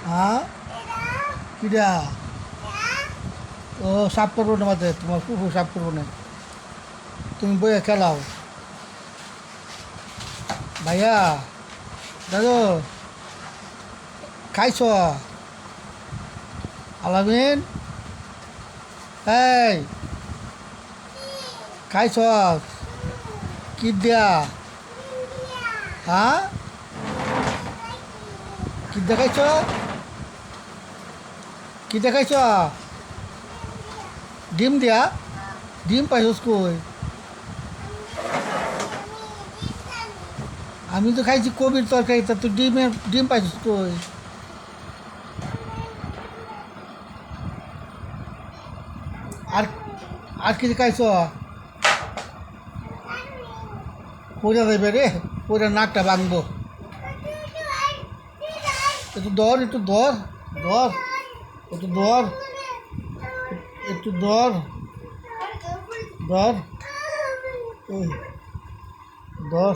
হ্যাঁ কিরা ও সাফ করবো না মাঝে তোমার ফুফু সাফ করবো না তুমি বইয়ে খেলাও ভাইয়া দাদু খাইছ আলামিন এই খাইছ কি দিয়া হ্যাঁ কি দেখাইছ কি দেখাইছ ডিম দিয়া ডিম পাইছস কই আমি তো খাইছি কবির তরকারি তা তুই ডিম পাইছস কই আর আর কিছু খাইছ পয়সা দেবে রে পয়সা নাকটা ভাঙবো একটু ধর একটু ধর ধর একটু ধর একটু ধর ধর ধর